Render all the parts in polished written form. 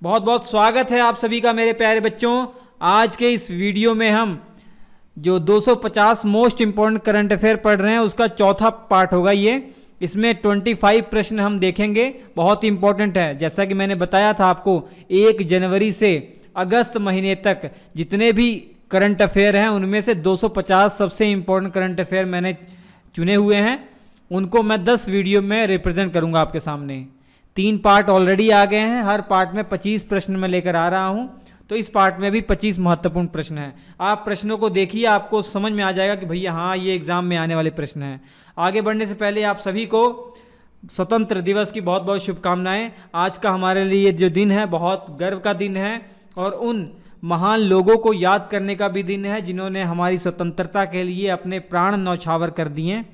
बहुत बहुत स्वागत है आप सभी का मेरे प्यारे बच्चों। आज के इस वीडियो में हम जो 250 मोस्ट इंपॉर्टेंट करंट अफेयर पढ़ रहे हैं उसका चौथा पार्ट होगा ये। इसमें 25 प्रश्न हम देखेंगे, बहुत इंपॉर्टेंट है। जैसा कि मैंने बताया था आपको, 1 जनवरी से अगस्त महीने तक जितने भी करंट अफेयर हैं उनमें से 250 सबसे इंपॉर्टेंट करंट अफेयर मैंने चुने हुए हैं। उनको मैं 10 वीडियो में रिप्रेजेंट करूंगा आपके सामने। 3 पार्ट ऑलरेडी आ गए हैं, हर पार्ट में 25 प्रश्न मैं लेकर आ रहा हूं, तो इस पार्ट में भी 25 महत्वपूर्ण प्रश्न हैं। आप प्रश्नों को देखिए, आपको समझ में आ जाएगा कि भैया हाँ ये एग्जाम में आने वाले प्रश्न हैं। आगे बढ़ने से पहले आप सभी को स्वतंत्र दिवस की बहुत बहुत शुभकामनाएं। आज का हमारे लिए जो दिन है बहुत गर्व का दिन है और उन महान लोगों को याद करने का भी दिन है जिन्होंने हमारी स्वतंत्रता के लिए अपने प्राण न्यौछावर कर दिए।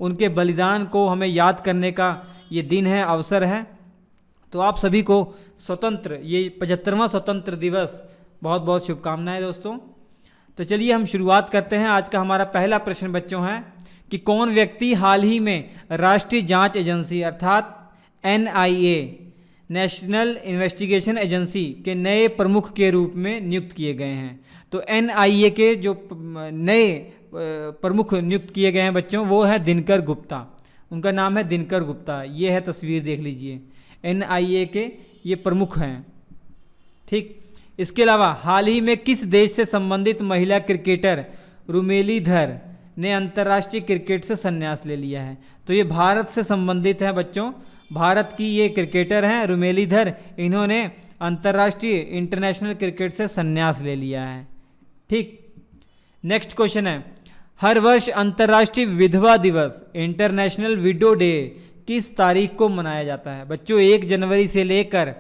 उनके बलिदान को हमें याद करने का ये दिन है, अवसर है। तो आप सभी को स्वतंत्र ये 75वां स्वतंत्र दिवस बहुत बहुत शुभकामनाएं दोस्तों। तो चलिए हम शुरुआत करते हैं। आज का हमारा पहला प्रश्न बच्चों है कि कौन व्यक्ति हाल ही में राष्ट्रीय जांच एजेंसी अर्थात NIA नेशनल इन्वेस्टिगेशन एजेंसी के नए प्रमुख के रूप में नियुक्त किए गए हैं। तो NIA के जो नए प्रमुख नियुक्त किए गए हैं बच्चों वो है दिनकर गुप्ता। उनका नाम है दिनकर गुप्ता। ये है तस्वीर, देख लीजिए, NIA के ये प्रमुख हैं। ठीक, इसके अलावा हाल ही में किस देश से संबंधित महिला क्रिकेटर रुमेलीधर ने अंतर्राष्ट्रीय क्रिकेट से संन्यास ले लिया है? तो ये भारत से संबंधित है बच्चों। भारत की ये क्रिकेटर हैं रुमेलीधर, इन्होंने अंतर्राष्ट्रीय इंटरनेशनल क्रिकेट से संन्यास ले लिया है। ठीक, नेक्स्ट क्वेश्चन है, हर वर्ष अंतर्राष्ट्रीय विधवा दिवस इंटरनेशनल विडो डे किस तारीख को मनाया जाता है? बच्चों 1 जनवरी से लेकर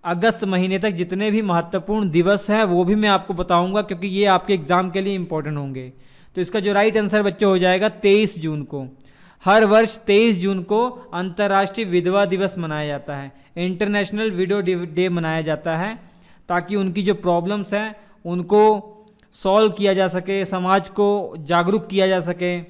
अगस्त महीने तक जितने भी महत्वपूर्ण दिवस हैं वो भी मैं आपको बताऊंगा क्योंकि ये आपके एग्जाम के लिए इंपॉर्टेंट होंगे। तो इसका जो राइट आंसर बच्चों हो जाएगा 23 जून को। हर वर्ष 23 जून को अंतर्राष्ट्रीय विधवा दिवस मनाया जाता है, इंटरनेशनल विडो डे मनाया जाता है, ताकि उनकी जो प्रॉब्लम्स हैं उनको सॉल्व किया जा सके, समाज को जागरूक किया जा सके।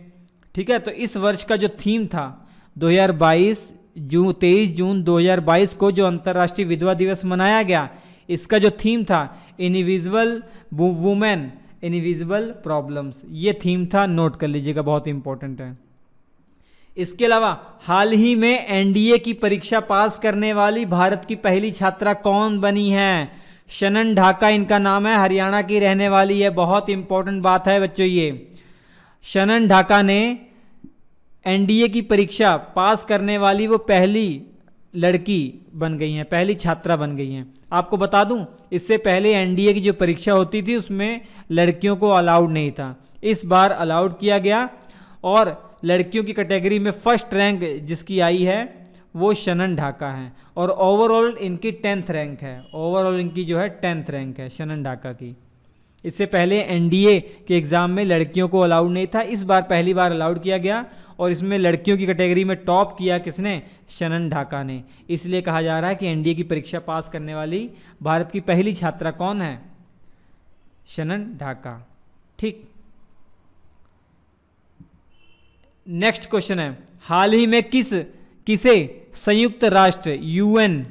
ठीक है, तो इस वर्ष का जो थीम था 23 जून 2022 को जो अंतर्राष्ट्रीय विधवा दिवस मनाया गया, इसका जो थीम था इनविजिबल वुमेन इनविजिबल प्रॉब्लम्स, ये थीम था, नोट कर लीजिएगा, बहुत इंपॉर्टेंट है। इसके अलावा हाल ही में NDA की परीक्षा पास करने वाली भारत की पहली छात्रा कौन बनी है? शनन ढाका इनका नाम है, हरियाणा की रहने वाली है। बहुत इंपॉर्टेंट बात है बच्चों ये। शनन ढाका ने NDA की परीक्षा पास करने वाली वो पहली लड़की बन गई हैं, पहली छात्रा बन गई हैं। आपको बता दूं, इससे पहले NDA की जो परीक्षा होती थी उसमें लड़कियों को अलाउड नहीं था, इस बार अलाउड किया गया और लड़कियों की कैटेगरी में फर्स्ट रैंक जिसकी आई है वो शनन ढाका है और ओवरऑल इनकी 10th रैंक है। ओवरऑल इनकी जो है 10th रैंक है शनन ढाका की। इससे पहले NDA के एग्ज़ाम में लड़कियों को अलाउड नहीं था, इस बार पहली बार अलाउड किया गया और इसमें लड़कियों की कैटेगरी में टॉप किया किसने? शनन ढाका ने। इसलिए कहा जा रहा है कि NDA की परीक्षा पास करने वाली भारत की पहली छात्रा कौन है? शनन ढाका। ठीक, नेक्स्ट क्वेश्चन है, हाल ही में किसे संयुक्त राष्ट्र UN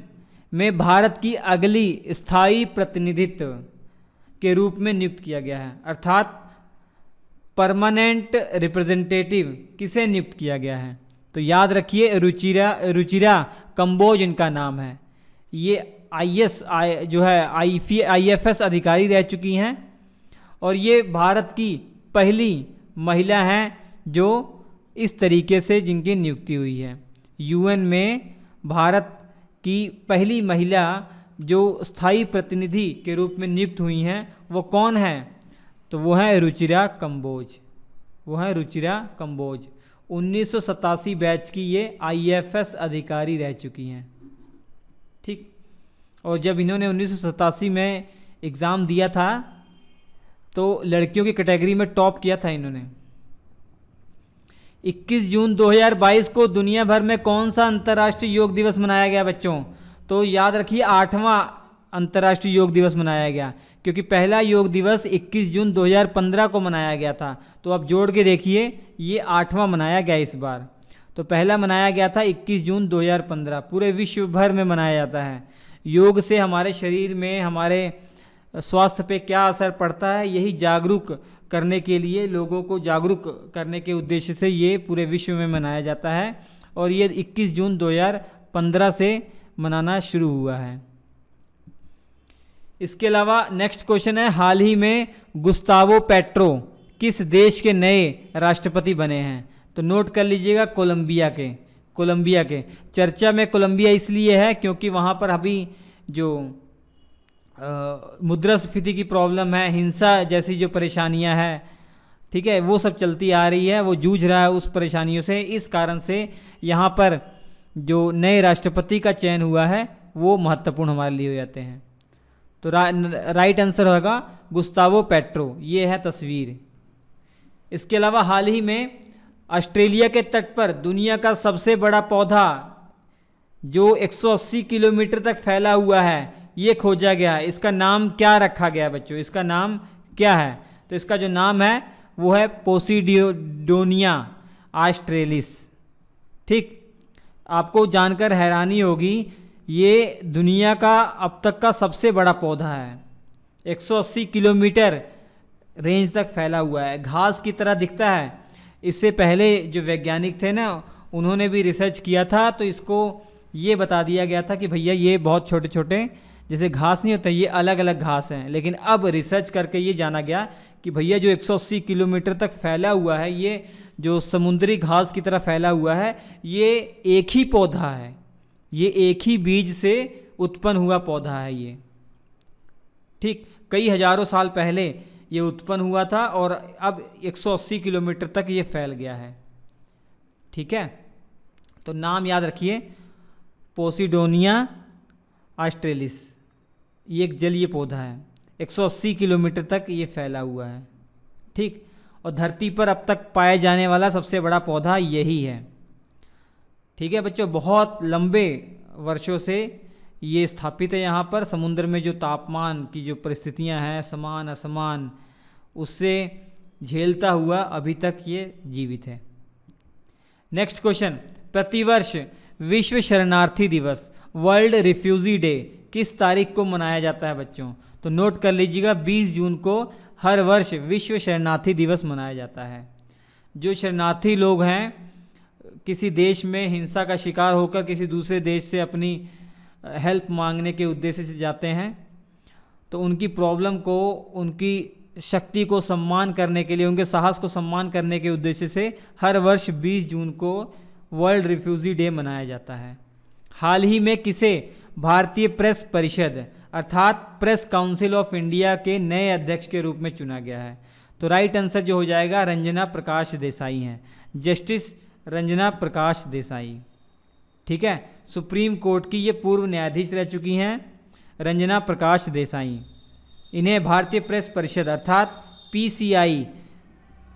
में भारत की अगली स्थायी प्रतिनिधित्व के रूप में नियुक्त किया गया है? अर्थात परमानेंट रिप्रेजेंटेटिव किसे नियुक्त किया गया है? तो याद रखिए रुचिरा कंबोज इनका नाम है। ये IFS अधिकारी रह चुकी हैं और ये भारत की पहली महिला हैं जो इस तरीके से जिनकी नियुक्ति हुई है। UN में भारत की पहली महिला जो स्थायी प्रतिनिधि के रूप में नियुक्त हुई हैं वो कौन है? तो वो है रुचिरा कंबोज। वो है रुचिरा कंबोज। 1987 बैच की ये IFS अधिकारी रह चुकी हैं। ठीक, और जब इन्होंने 1987 में एग्ज़ाम दिया था तो लड़कियों की कैटेगरी में टॉप किया था इन्होंने। 21 जून 2022 को दुनिया भर में कौन सा अंतर्राष्ट्रीय योग दिवस मनाया गया बच्चों? तो याद रखिए 8वां अंतर्राष्ट्रीय योग दिवस मनाया गया, क्योंकि पहला योग दिवस 21 जून 2015 को मनाया गया था। तो अब जोड़ के देखिए, ये 8वां मनाया गया इस बार। तो पहला मनाया गया था 21 जून 2015, पूरे विश्व भर में मनाया जाता है। योग से हमारे शरीर में, हमारे स्वास्थ्य पे क्या असर पड़ता है, यही जागरूक करने के लिए, लोगों को जागरूक करने के उद्देश्य से ये पूरे विश्व में मनाया जाता है और ये 21 जून 2015 से मनाना शुरू हुआ है। इसके अलावा नेक्स्ट क्वेश्चन है, हाल ही में गुस्तावो पेट्रो किस देश के नए राष्ट्रपति बने हैं? तो नोट कर लीजिएगा, कोलंबिया के। चर्चा में कोलंबिया इसलिए है क्योंकि वहाँ पर अभी जो मुद्रास्फीति की प्रॉब्लम है, हिंसा जैसी जो परेशानियां हैं, ठीक है, वो सब चलती आ रही है, वो जूझ रहा है उस परेशानियों से। इस कारण से यहाँ पर जो नए राष्ट्रपति का चयन हुआ है वो महत्वपूर्ण हमारे लिए हो जाते हैं। तो राइट आंसर होगा गुस्तावो पेट्रो, ये है तस्वीर। इसके अलावा हाल ही में ऑस्ट्रेलिया के तट पर दुनिया का सबसे बड़ा पौधा जो 180 किलोमीटर तक फैला हुआ है, ये खोजा गया है। इसका नाम क्या रखा गया है बच्चों? इसका नाम क्या है? तो इसका जो नाम है वो है पोसिडोनिया ऑस्ट्रेलिस। ठीक, आपको जानकर हैरानी होगी, ये दुनिया का अब तक का सबसे बड़ा पौधा है। 180 किलोमीटर रेंज तक फैला हुआ है, घास की तरह दिखता है। इससे पहले जो वैज्ञानिक थे ना, उन्होंने भी रिसर्च किया था, तो इसको ये बता दिया गया था कि भैया ये बहुत छोटे छोटे जैसे घास नहीं होता, ये अलग अलग घास हैं। लेकिन अब रिसर्च करके ये जाना गया कि भैया जो 180 किलोमीटर तक फैला हुआ है, ये जो समुद्री घास की तरह फैला हुआ है, ये एक ही पौधा है, ये एक ही बीज से उत्पन्न हुआ पौधा है ये। ठीक, कई हजारों साल पहले ये उत्पन्न हुआ था और अब 180 किलोमीटर तक ये फैल गया है। ठीक है, तो नाम याद रखिए, पोसिडोनिया ऑस्ट्रेलिस। ये एक जलीय पौधा है, 180 किलोमीटर तक ये फैला हुआ है। ठीक, और धरती पर अब तक पाए जाने वाला सबसे बड़ा पौधा यही है। ठीक है बच्चों, बहुत लंबे वर्षों से ये स्थापित है यहाँ पर। समुद्र में जो तापमान की जो परिस्थितियाँ हैं, समान असमान, उससे झेलता हुआ अभी तक ये जीवित है। नेक्स्ट क्वेश्चन, प्रतिवर्ष विश्व शरणार्थी दिवस, वर्ल्ड रिफ्यूजी डे किस तारीख को मनाया जाता है बच्चों? तो नोट कर लीजिएगा, 20 जून को हर वर्ष विश्व शरणार्थी दिवस मनाया जाता है। जो शरणार्थी लोग हैं, किसी देश में हिंसा का शिकार होकर किसी दूसरे देश से अपनी हेल्प मांगने के उद्देश्य से जाते हैं, तो उनकी प्रॉब्लम को, उनकी शक्ति को सम्मान करने के लिए, उनके साहस को सम्मान करने के उद्देश्य से हर वर्ष 20 जून को वर्ल्ड रिफ्यूजी डे मनाया जाता है। हाल ही में किसे भारतीय प्रेस परिषद अर्थात प्रेस काउंसिल ऑफ इंडिया के नए अध्यक्ष के रूप में चुना गया है? तो राइट आंसर जो हो जाएगा रंजना प्रकाश देसाई हैं, जस्टिस रंजना प्रकाश देसाई। ठीक है, सुप्रीम कोर्ट की ये पूर्व न्यायाधीश रह चुकी हैं रंजना प्रकाश देसाई। इन्हें भारतीय प्रेस परिषद अर्थात PCI,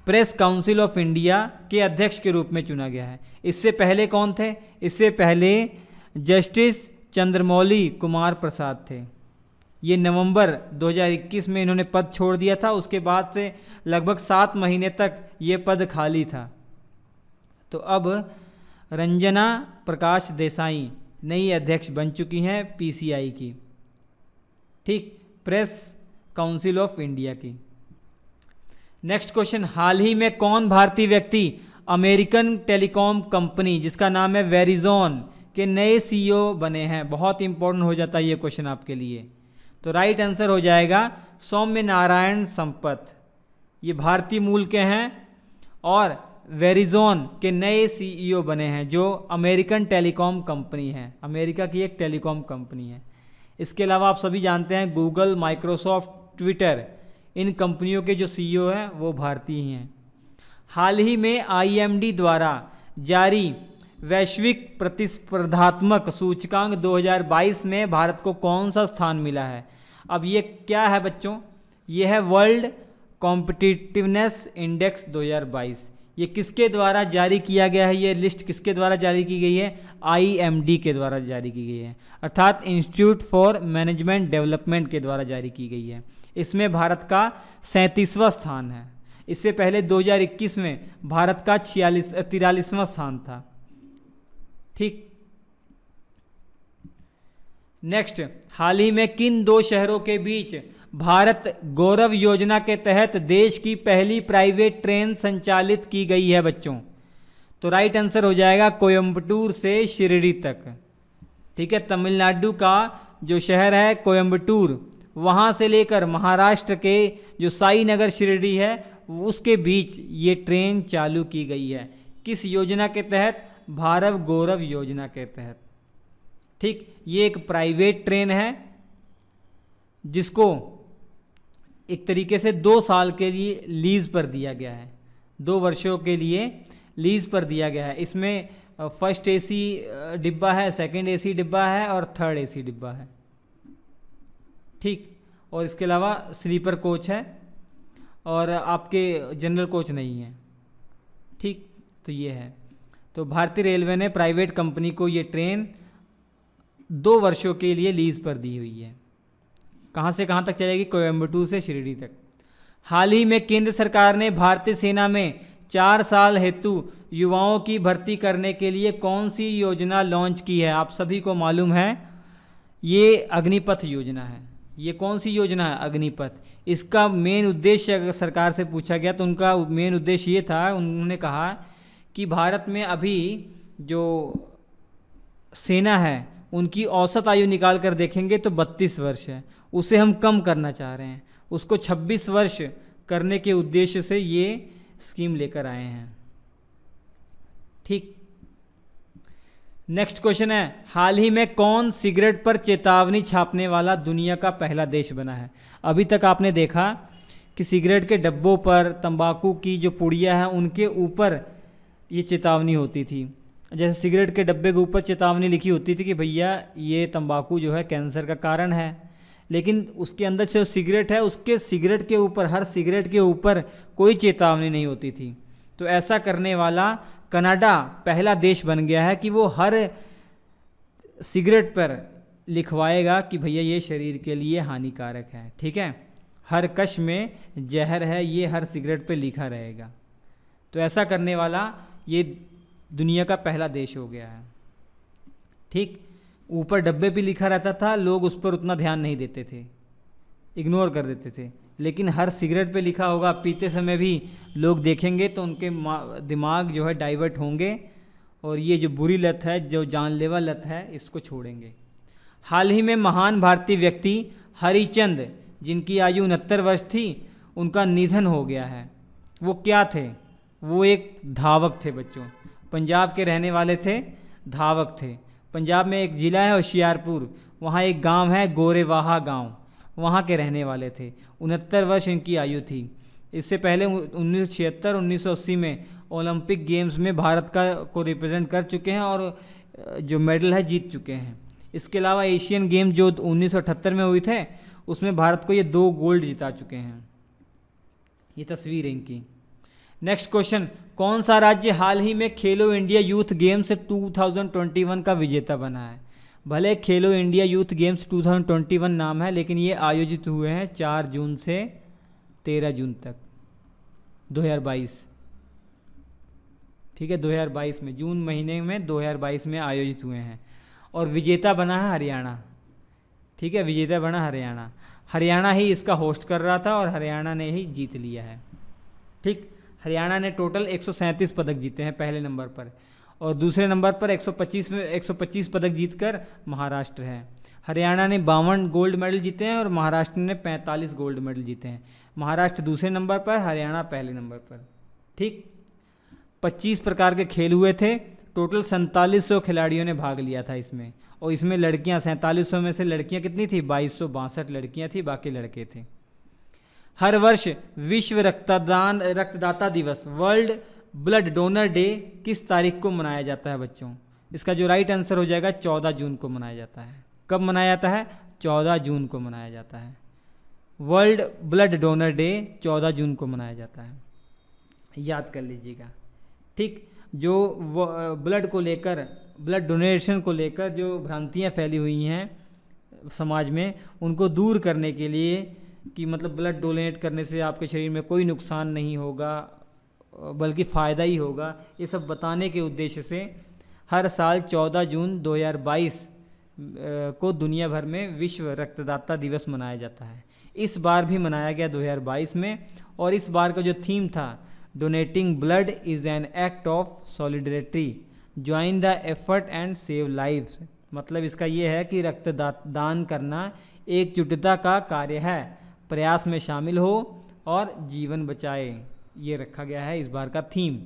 press council of India के अध्यक्ष के रूप में चुना गया है। इससे पहले कौन थे? इससे पहले जस्टिस चंद्रमौली कुमार प्रसाद थे। ये नवंबर 2021 में इन्होंने पद छोड़ दिया था। उसके बाद से लगभग 7 महीने तक ये पद खाली था। तो अब रंजना प्रकाश देसाई नई अध्यक्ष बन चुकी हैं पीसीआई की, ठीक, प्रेस काउंसिल ऑफ इंडिया की। नेक्स्ट क्वेश्चन, हाल ही में कौन भारतीय व्यक्ति अमेरिकन टेलीकॉम कंपनी जिसका नाम है वेरिजॉन के नए सीईओ बने हैं? बहुत इंपॉर्टेंट हो जाता है ये क्वेश्चन आपके लिए। तो राइट आंसर हो जाएगा सौम्य नारायण संपत। ये भारतीय मूल के हैं और वेरिजॉन के नए सीईओ बने हैं, जो अमेरिकन टेलीकॉम कंपनी है, अमेरिका की एक टेलीकॉम कंपनी है। इसके अलावा आप सभी जानते हैं गूगल, माइक्रोसॉफ्ट, ट्विटर, इन कंपनियों के जो सीईओ हैं वो भारतीय ही हैं। हाल ही में आईएमडी द्वारा जारी वैश्विक प्रतिस्पर्धात्मक सूचकांक 2022 में भारत को कौन सा स्थान मिला है? अब ये क्या है बच्चों? ये है वर्ल्ड कॉम्पिटिटिवनेस इंडेक्स 2022। ये किसके द्वारा जारी किया गया है? ये लिस्ट किसके द्वारा जारी की गई है? आईएमडी के द्वारा जारी की गई है, अर्थात इंस्टीट्यूट फॉर मैनेजमेंट डेवलपमेंट के द्वारा जारी की गई है। इसमें भारत का 37वां स्थान है। इससे पहले 2021 में भारत का 43वां स्थान था। ठीक, नेक्स्ट, हाल ही में किन दो शहरों के बीच भारत गौरव योजना के तहत देश की पहली प्राइवेट ट्रेन संचालित की गई है बच्चों? तो राइट आंसर हो जाएगा कोयम्बटूर से शिरडी तक। ठीक है, तमिलनाडु का जो शहर है कोयम्बटूर, वहाँ से लेकर महाराष्ट्र के जो साई नगर शिरडी है उसके बीच ये ट्रेन चालू की गई है। किस योजना के तहत? भारत गौरव योजना के तहत। ठीक, ये एक प्राइवेट ट्रेन है जिसको एक तरीके से 2 साल के लिए लीज पर दिया गया है, 2 वर्षों के लिए लीज पर दिया गया है। इसमें फर्स्ट एसी डिब्बा है, सेकंड एसी डिब्बा है और थर्ड एसी डिब्बा है। ठीक, और इसके अलावा स्लीपर कोच है और आपके जनरल कोच नहीं है। ठीक, तो ये है। तो भारतीय रेलवे ने प्राइवेट कंपनी को ये ट्रेन 2 वर्षों के लिए लीज पर दी हुई है। कहाँ से कहाँ तक चलेगी? कोयम्बटूर से शिरडी तक। हाल ही में केंद्र सरकार ने भारतीय सेना में 4 साल हेतु युवाओं की भर्ती करने के लिए कौन सी योजना लॉन्च की है? आप सभी को मालूम है, ये अग्निपथ योजना है। ये कौन सी योजना है? अग्निपथ। इसका मेन उद्देश्य अगर सरकार से पूछा गया तो उनका मेन उद्देश्य ये था, उन्होंने कहा कि भारत में अभी जो सेना है उनकी औसत आयु निकाल कर देखेंगे तो 32 वर्ष है, उसे हम कम करना चाह रहे हैं, उसको 26 वर्ष करने के उद्देश्य से ये स्कीम लेकर आए हैं। ठीक, नेक्स्ट क्वेश्चन है, हाल ही में कौन सिगरेट पर चेतावनी छापने वाला दुनिया का पहला देश बना है? अभी तक आपने देखा कि सिगरेट के डब्बों पर, तंबाकू की जो पुड़िया है उनके ऊपर ये चेतावनी होती थी। जैसे सिगरेट के डब्बे के ऊपर चेतावनी लिखी होती थी कि भैया ये तंबाकू जो है कैंसर का कारण है, लेकिन उसके अंदर जो सिगरेट है उसके सिगरेट के ऊपर, हर सिगरेट के ऊपर कोई चेतावनी नहीं होती थी। तो ऐसा करने वाला कनाडा पहला देश बन गया है कि वो हर सिगरेट पर लिखवाएगा कि भैया ये शरीर के लिए हानिकारक है। ठीक है, हर कश में जहर है, ये हर सिगरेट पे लिखा रहेगा। तो ऐसा करने वाला ये दुनिया का पहला देश हो गया है। ठीक, ऊपर डब्बे पे लिखा रहता था, लोग उस पर उतना ध्यान नहीं देते थे, इग्नोर कर देते थे, लेकिन हर सिगरेट पे लिखा होगा, पीते समय भी लोग देखेंगे तो उनके दिमाग जो है डाइवर्ट होंगे और ये जो बुरी लत है, जो जानलेवा लत है, इसको छोड़ेंगे। हाल ही में महान भारतीय व्यक्ति हरिचंद, जिनकी आयु 69 वर्ष थी, उनका निधन हो गया है। वो क्या थे? वो एक धावक थे बच्चों, पंजाब के रहने वाले थे, धावक थे। पंजाब में एक ज़िला है होशियारपुर, वहाँ एक गांव है गोरेवाहा गांव, वहाँ के रहने वाले थे। 69 वर्ष इनकी आयु थी। इससे पहले 1976-1980 में ओलंपिक गेम्स में भारत को रिप्रेजेंट कर चुके हैं और जो मेडल है जीत चुके हैं। इसके अलावा एशियन गेम जो 1978 में हुए थे उसमें भारत को ये 2 गोल्ड जिता चुके हैं। ये तस्वीर है इनकी। नेक्स्ट क्वेश्चन, कौन सा राज्य हाल ही में खेलो इंडिया यूथ गेम्स 2021 का विजेता बना है? भले खेलो इंडिया यूथ गेम्स 2021 नाम है, लेकिन ये आयोजित हुए हैं 4 जून से 13 जून तक 2022। ठीक है, 2022 में, जून महीने में 2022 में आयोजित हुए हैं और विजेता बना है हरियाणा। ठीक है, विजेता बना हरियाणा। हरियाणा ही इसका होस्ट कर रहा था और हरियाणा ने ही जीत लिया है। ठीक, हरियाणा ने टोटल 137 पदक जीते हैं पहले नंबर पर, और दूसरे नंबर पर 125 पदक जीतकर महाराष्ट्र है। हरियाणा ने 52 गोल्ड मेडल जीते हैं और महाराष्ट्र ने 45 गोल्ड मेडल जीते हैं। महाराष्ट्र दूसरे नंबर पर, हरियाणा पहले नंबर पर। ठीक, 25 प्रकार के खेल हुए थे, टोटल 4700 खिलाड़ियों ने भाग लिया था इसमें, और इसमें लड़कियां 4700 में से लड़कियां कितनी थी? 2262 लड़कियां थी, बाकी लड़के थे। हर वर्ष विश्व रक्तदाता दिवस, वर्ल्ड ब्लड डोनर डे किस तारीख को मनाया जाता है बच्चों? इसका जो राइट आंसर हो जाएगा 14 जून को मनाया जाता है। कब मनाया जाता है? 14 जून को मनाया जाता है। वर्ल्ड ब्लड डोनर डे 14 जून को मनाया जाता है, याद कर लीजिएगा। ठीक, जो ब्लड को लेकर, ब्लड डोनेशन को लेकर जो भ्रांतियाँ फैली हुई हैं समाज में, उनको दूर करने के लिए कि मतलब ब्लड डोनेट करने से आपके शरीर में कोई नुकसान नहीं होगा बल्कि फ़ायदा ही होगा, ये सब बताने के उद्देश्य से हर साल 14 जून 2022 को दुनिया भर में विश्व रक्तदाता दिवस मनाया जाता है। इस बार भी मनाया गया 2022 में, और इस बार का जो थीम था donating blood is an act of solidarity, join the effort and save lives. मतलब इसका ये है कि रक्तदान करना एकजुटता का कार्य है, प्रयास में शामिल हो और जीवन बचाए, ये रखा गया है इस बार का थीम।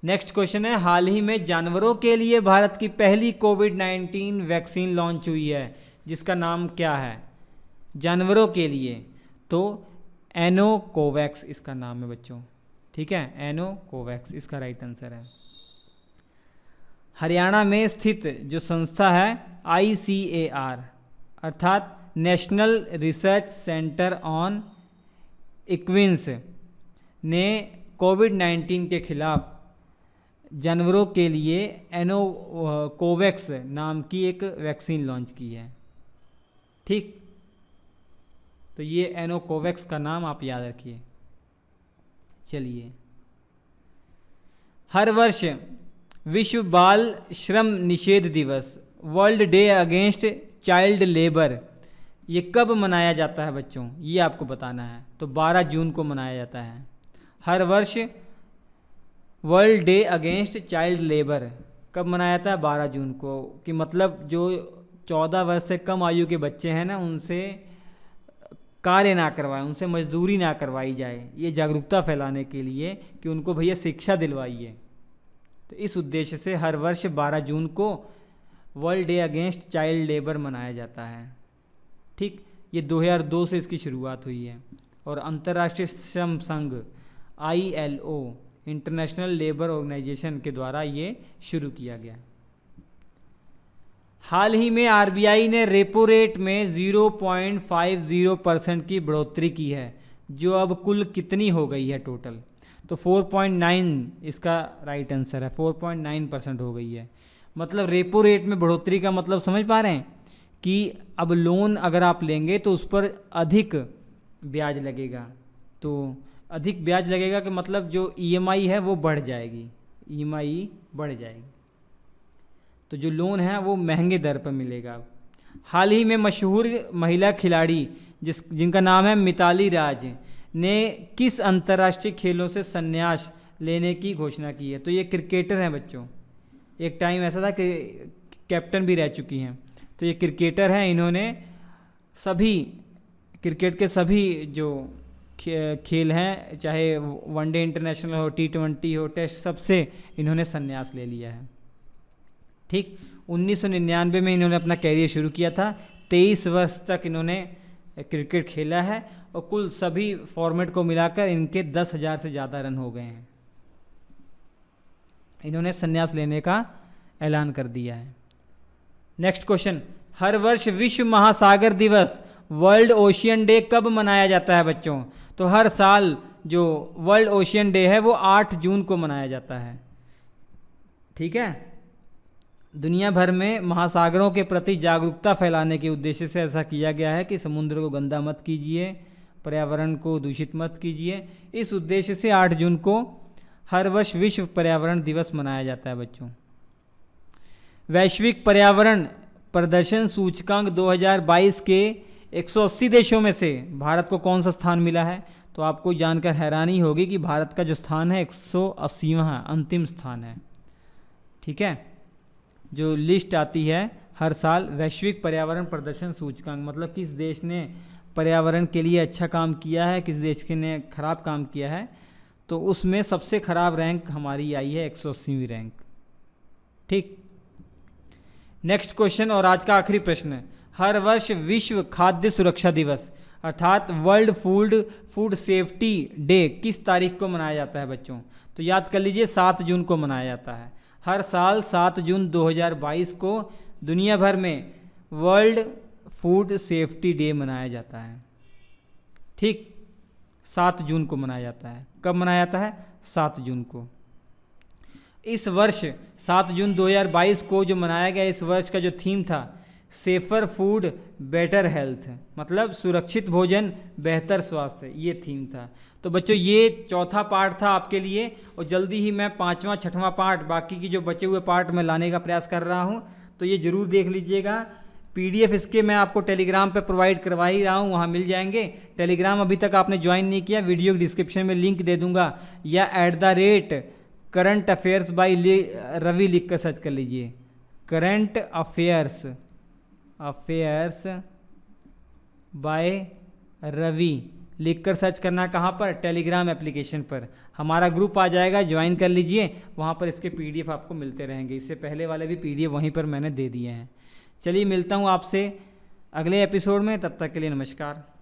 नेक्स्ट क्वेश्चन है, हाल ही में जानवरों के लिए भारत की पहली कोविड-19 वैक्सीन लॉन्च हुई है, जिसका नाम क्या है? जानवरों के लिए तो एनोकोवैक्स इसका नाम है बच्चों, ठीक है, एनोकोवैक्स इसका राइट आंसर है। हरियाणा में स्थित जो संस्था है ICAR अर्थात नेशनल रिसर्च सेंटर ऑन इक्विन्स ने कोविड-19 के खिलाफ जानवरों के लिए एनोकोवैक्स नाम की एक वैक्सीन लॉन्च की है, ठीक। तो ये एनोकोवैक्स का नाम आप याद रखिए। चलिए, हर वर्ष विश्व बाल श्रम निषेध दिवस, world day against child labour, ये कब मनाया जाता है बच्चों? ये आपको बताना है। तो 12 जून को मनाया जाता है। हर वर्ष world day against child labour कब मनाया जाता है? 12 जून को। कि मतलब जो 14 वर्ष से कम आयु के बच्चे हैं ना, उनसे कार्य ना करवाएं, उनसे मजदूरी ना करवाई जाए, ये जागरूकता फैलाने के लिए कि उनको भैया शिक्षा दिलवाइए। तो इस उद्देश्य से हर वर्ष 12 जून को world day against child labour मनाया जाता है, ठीक। ये 2002 से इसकी शुरुआत हुई है और अंतर्राष्ट्रीय श्रम संघ ILO इंटरनेशनल लेबर ऑर्गेनाइजेशन के द्वारा ये शुरू किया गया। हाल ही में RBI ने रेपो रेट में 0.50% की बढ़ोतरी की है, जो अब कुल कितनी हो गई है टोटल? तो 4.9 इसका राइट आंसर है, 4.9% हो गई है। मतलब रेपो रेट में बढ़ोतरी का मतलब समझ पा रहे हैं कि अब लोन अगर आप लेंगे तो उस पर अधिक ब्याज लगेगा। तो अधिक ब्याज लगेगा कि मतलब जो EMI है वो बढ़ जाएगी, EMI बढ़ जाएगी, तो जो लोन है वो महंगे दर पर मिलेगा। हाल ही में मशहूर महिला खिलाड़ी जिनका नाम है मिताली राज ने किस अंतर्राष्ट्रीय खेलों से संन्यास लेने की घोषणा की है? तो ये क्रिकेटर हैं बच्चों, एक टाइम ऐसा था कि कैप्टन भी रह चुकी हैं। तो ये क्रिकेटर हैं, इन्होंने सभी क्रिकेट के सभी जो खेल हैं, चाहे वनडे इंटरनेशनल हो, T20 हो, टेस्ट, सबसे इन्होंने संन्यास ले लिया है, ठीक। 1999 में इन्होंने अपना कैरियर शुरू किया था। 23 वर्ष तक इन्होंने क्रिकेट खेला है और कुल सभी फॉर्मेट को मिलाकर इनके 10,000 से ज़्यादा रन हो गए हैं। इन्होंने संन्यास लेने का ऐलान कर दिया है। नेक्स्ट क्वेश्चन, हर वर्ष विश्व महासागर दिवस वर्ल्ड ओशियन डे कब मनाया जाता है बच्चों? तो हर साल जो वर्ल्ड ओशियन डे है वो 8 जून को मनाया जाता है, ठीक है। दुनिया भर में महासागरों के प्रति जागरूकता फैलाने के उद्देश्य से ऐसा किया गया है कि समुद्र को गंदा मत कीजिए, पर्यावरण को दूषित मत कीजिए। इस उद्देश्य से 8 जून को हर वर्ष विश्व पर्यावरण दिवस मनाया जाता है बच्चों। वैश्विक पर्यावरण प्रदर्शन सूचकांक 2022 के 180 देशों में से भारत को कौन सा स्थान मिला है? तो आपको जानकर हैरानी होगी कि भारत का जो स्थान है 180वां अंतिम स्थान है, ठीक है। जो लिस्ट आती है हर साल वैश्विक पर्यावरण प्रदर्शन सूचकांक, मतलब किस देश ने पर्यावरण के लिए अच्छा काम किया है, किस देश के ने खराब काम किया है, तो उसमें सबसे खराब रैंक हमारी आई है 180वीं रैंक, ठीक। नेक्स्ट क्वेश्चन और आज का आखिरी प्रश्न, हर वर्ष विश्व खाद्य सुरक्षा दिवस अर्थात वर्ल्ड फूड सेफ्टी डे किस तारीख को मनाया जाता है बच्चों? तो याद कर लीजिए 7 जून को मनाया जाता है। हर साल 7 जून 2022 को दुनिया भर में वर्ल्ड फूड सेफ्टी डे मनाया जाता है, ठीक। 7 जून को मनाया जाता है। कब मनाया जाता है? 7 जून को। इस वर्ष 7 जून 2022 को जो मनाया गया, इस वर्ष का जो थीम था सेफर फूड बेटर हेल्थ, मतलब सुरक्षित भोजन बेहतर स्वास्थ्य, ये थीम था। तो बच्चों ये चौथा पार्ट था आपके लिए और जल्दी ही मैं 5वां 6वां पार्ट, बाकी की जो बचे हुए पार्ट मैं लाने का प्रयास कर रहा हूँ, तो ये ज़रूर देख लीजिएगा। PDF इसके मैं आपको टेलीग्राम पे प्रोवाइड करवा ही रहा हूँ, वहाँ मिल जाएंगे। टेलीग्राम अभी तक आपने ज्वाइन नहीं किया, वीडियो डिस्क्रिप्शन में लिंक दे दूंगा, या @करंट अफेयर्स बाई रवि लिख कर सर्च कर लीजिए। करंट अफेयर्स बाय रवि लिख कर सर्च करना, कहाँ पर? टेलीग्राम एप्लीकेशन पर हमारा ग्रुप आ जाएगा, ज्वाइन कर लीजिए। वहाँ पर इसके PDF आपको मिलते रहेंगे। इससे पहले वाले भी PDF वहीं पर मैंने दे दिए हैं। चलिए मिलता हूँ आपसे अगले एपिसोड में, तब तक के लिए नमस्कार।